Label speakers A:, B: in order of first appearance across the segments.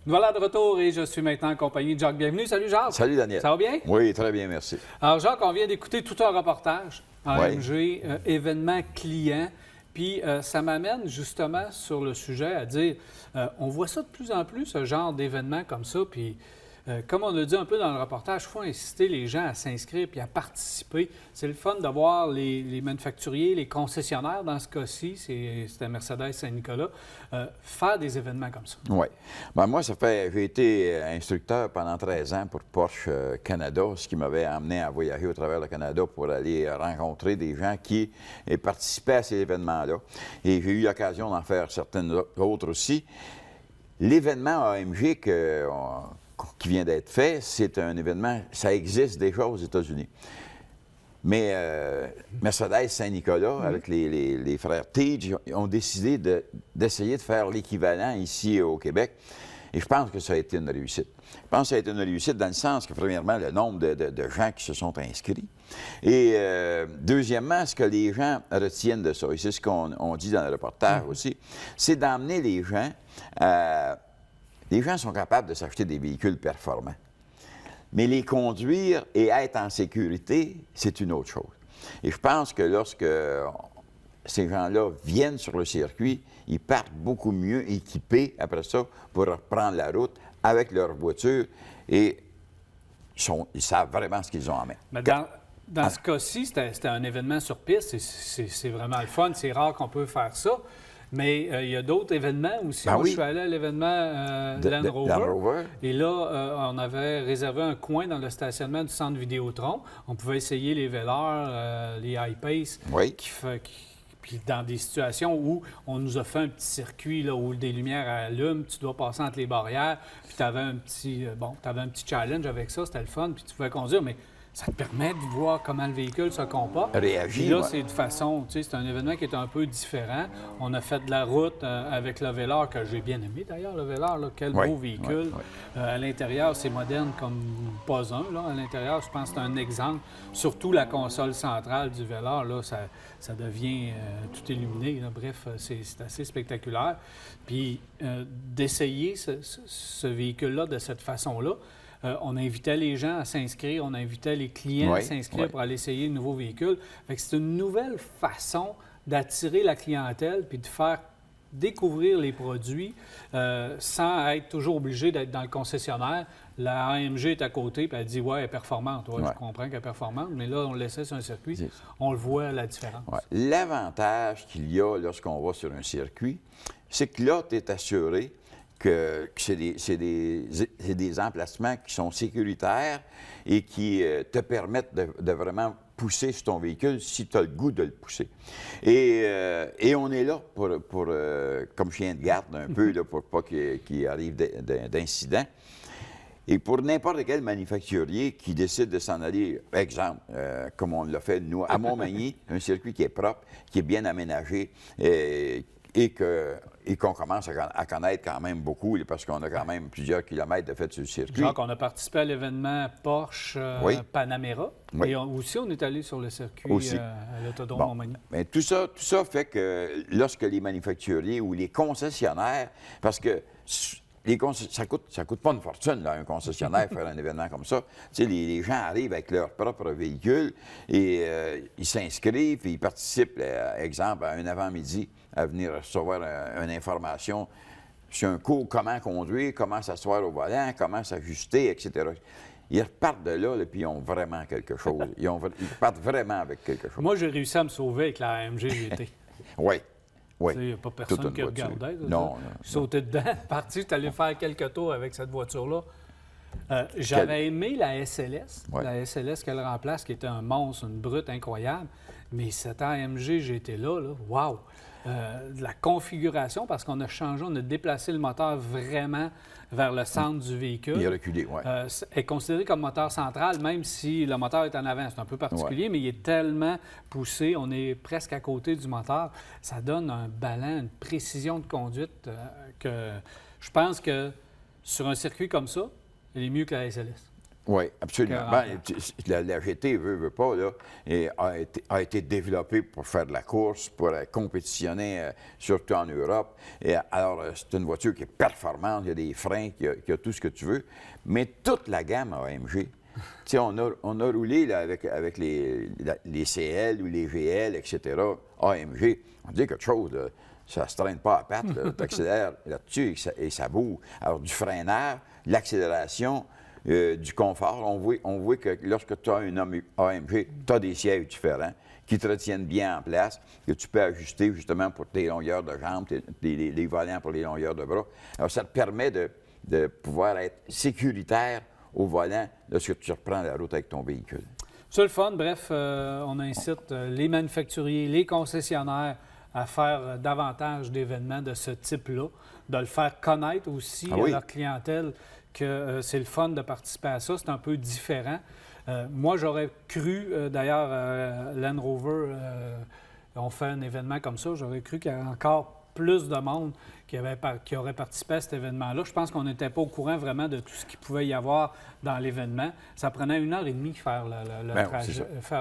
A: Nous voilà de retour et je suis maintenant en compagnie de Jacques. Bienvenue. Salut Jacques.
B: Salut Daniel.
A: Ça va bien?
B: Oui, très bien, merci.
A: Alors Jacques, on vient d'écouter tout un reportage AMG,
B: Oui.
A: événement client. Puis ça m'amène justement sur le sujet à dire, on voit ça de plus en plus, ce genre d'événement comme ça. Puis comme on l'a dit un peu dans le reportage, il faut inciter les gens à s'inscrire puis à participer. C'est le fun de voir les manufacturiers, les concessionnaires dans ce cas-ci, c'était Mercedes Saint-Nicolas, faire des événements comme ça.
B: Oui. Ben, moi, j'ai été instructeur pendant 13 ans pour Porsche Canada, ce qui m'avait amené à voyager au travers le Canada pour aller rencontrer des gens qui participaient à ces événements-là. Et j'ai eu l'occasion d'en faire certaines autres aussi. L'événement AMG qui vient d'être fait, c'est un événement, ça existe déjà aux États-Unis. Mais Mercedes Saint-Nicolas, avec les frères Tige, ont décidé d'essayer de faire l'équivalent ici au Québec. Et je pense que ça a été une réussite. Je pense que ça a été une réussite dans le sens que, premièrement, le nombre de gens qui se sont inscrits. Et deuxièmement, ce que les gens retiennent de ça, et c'est ce qu'on dit dans le reportage aussi, c'est d'emmener les gens à... Les gens sont capables de s'acheter des véhicules performants. Mais les conduire et être en sécurité, c'est une autre chose. Et je pense que lorsque ces gens-là viennent sur le circuit, ils partent beaucoup mieux équipés après ça pour reprendre la route avec leur voiture et ils savent vraiment ce qu'ils ont en main.
A: Mais dans ce cas-ci, c'était un événement sur piste. C'est vraiment le fun. C'est rare qu'on peut faire ça. Mais il y a d'autres événements aussi. Moi, je suis allé à l'événement Land Rover. Et là, on avait réservé un coin dans le stationnement du centre Vidéotron. On pouvait essayer les Velar, les I-Pace.
B: Oui.
A: Puis dans des situations où on nous a fait un petit circuit là, où des lumières allument, tu dois passer entre les barrières. Puis tu avais un petit challenge avec ça. C'était le fun. Puis tu pouvais conduire. Mais ça te permet de voir comment le véhicule se comporte.
B: Réagir.
A: Puis là, c'est de façon, tu sais, c'est un événement qui est un peu différent. On a fait de la route avec le Velar, que j'ai bien aimé d'ailleurs, le Velar. Là. Quel beau véhicule. À l'intérieur, c'est moderne comme pas un. Là. À l'intérieur, je pense que c'est un exemple. Surtout la console centrale du Velar, là, ça devient tout illuminé. Là. Bref, c'est assez spectaculaire. Puis d'essayer ce véhicule-là de cette façon-là, on invitait les gens à s'inscrire, on invitait les clients à s'inscrire pour aller essayer le nouveau véhicule. Fait que c'est une nouvelle façon d'attirer la clientèle puis de faire découvrir les produits sans être toujours obligé d'être dans le concessionnaire. La AMG est à côté, puis elle dit « Ouais, elle est performante. » Je comprends qu'elle est performante, mais là, on le laissait sur un circuit, on le voit la différence.
B: L'avantage qu'il y a lorsqu'on va sur un circuit, c'est que là, tu es assuré que c'est des emplacements qui sont sécuritaires et qui te permettent de vraiment pousser sur ton véhicule si tu as le goût de le pousser. Et on est là pour comme chien de garde un peu, là, pour pas qu'il arrive d'incidents. Et pour n'importe quel manufacturier qui décide de s'en aller, exemple, comme on l'a fait, nous, à Montmagny, un circuit qui est propre, qui est bien aménagé, et qu'on commence à connaître quand même beaucoup, parce qu'on a quand même plusieurs kilomètres de fait sur le circuit.
A: Donc, on a participé à l'événement Porsche Panamera. Et aussi, on est allé sur le circuit à l'Autodrome Montmagny.
B: Mais tout ça fait que lorsque les manufacturiers ou les concessionnaires, parce que ça coûte pas une fortune, là, un concessionnaire, faire un événement comme ça. Tu sais, les gens arrivent avec leur propre véhicule et ils s'inscrivent et ils participent, exemple, à un avant-midi, à venir recevoir une information sur un cours, comment conduire, comment s'asseoir au volant, comment s'ajuster, etc. Ils repartent de là, puis ils ont vraiment quelque chose. Ils repartent vraiment avec quelque chose.
A: Moi, j'ai réussi à me sauver avec la AMG GT.
B: Oui.
A: Il n'y a pas personne qui regardait.
B: Non.
A: Je suis sauté dedans, parti, je suis allé faire quelques tours avec cette voiture-là. J'avais aimé la SLS, la SLS qu'elle remplace, qui était un monstre, une brute incroyable. Mais cette AMG GT-là, wow! La configuration, parce qu'on a changé, on a déplacé le moteur vraiment vers le centre du véhicule.
B: Il est reculé,
A: est considéré comme moteur central, même si le moteur est en avant. C'est un peu particulier, mais il est tellement poussé, on est presque à côté du moteur. Ça donne un ballon, une précision de conduite que je pense que sur un circuit comme ça, elle est mieux que la SLS.
B: Oui, absolument. La GT, veut pas, là, a été développée pour faire de la course, pour compétitionner, surtout en Europe. Et alors, c'est une voiture qui est performante, il y a des freins, qui a tout ce que tu veux, mais toute la gamme AMG. Tu sais, on a roulé là, avec les CL ou les GL, etc., AMG. On dit quelque chose, là, ça ne se traîne pas à pattes, tu accélères là-dessus et ça bouge. Alors, du freinage, l'accélération, du confort. On voit que lorsque tu as une AMG, tu as des sièges différents qui te retiennent bien en place, que tu peux ajuster justement pour tes longueurs de jambes, les volants pour les longueurs de bras. Alors, ça te permet de pouvoir être sécuritaire au volant lorsque tu reprends la route avec ton véhicule.
A: C'est le fun. Bref, on incite les manufacturiers, les concessionnaires à faire davantage d'événements de ce type-là, de le faire connaître aussi à leur clientèle que c'est le fun de participer à ça. C'est un peu différent. Moi, j'aurais cru, d'ailleurs, Land Rover ont fait un événement comme ça, j'aurais cru qu'il y avait encore plus de monde qui aurait participé à cet événement-là. Je pense qu'on n'était pas au courant vraiment de tout ce qu'il pouvait y avoir dans l'événement. Ça prenait 1h30 faire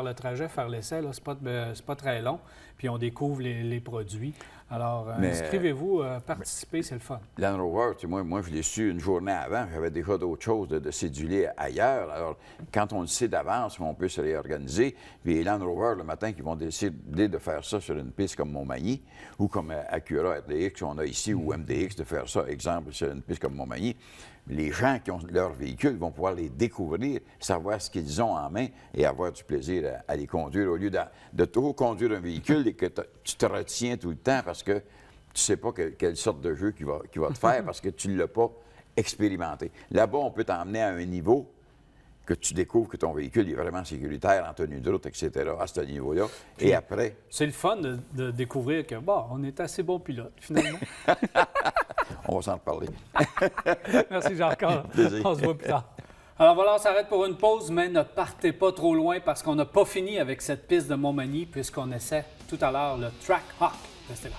A: le trajet, faire l'essai. C'est pas très long. Puis on découvre les produits. Alors, inscrivez-vous, participez, c'est le fun.
B: Land Rover, moi, je l'ai su une journée avant. J'avais déjà d'autres choses de céduler ailleurs. Alors, quand on le sait d'avance, on peut se réorganiser. Puis Land Rover, le matin, qui vont décider de faire ça sur une piste comme Montmagny ou comme Acura RDX qu'on a ici, ou MDX, de faire ça, exemple, sur une piste comme Montmagny. Les gens qui ont leur véhicule vont pouvoir les découvrir, savoir ce qu'ils ont en main et avoir du plaisir à les conduire au lieu de trop conduire un véhicule et que tu te retiens tout le temps parce que tu ne sais pas quelle sorte de jeu qui va te faire parce que tu ne l'as pas expérimenté. Là-bas, on peut t'emmener à un niveau que tu découvres que ton véhicule est vraiment sécuritaire en tenue de route, etc., à ce niveau-là. Et après...
A: C'est le fun de découvrir que, on est assez bon pilote, finalement.
B: On va s'en reparler.
A: Merci, Jean-Claude. On se voit plus tard. Alors voilà, on s'arrête pour une pause, mais ne partez pas trop loin parce qu'on n'a pas fini avec cette piste de Montmagny puisqu'on essaie tout à l'heure le Track Hawk. Restez là.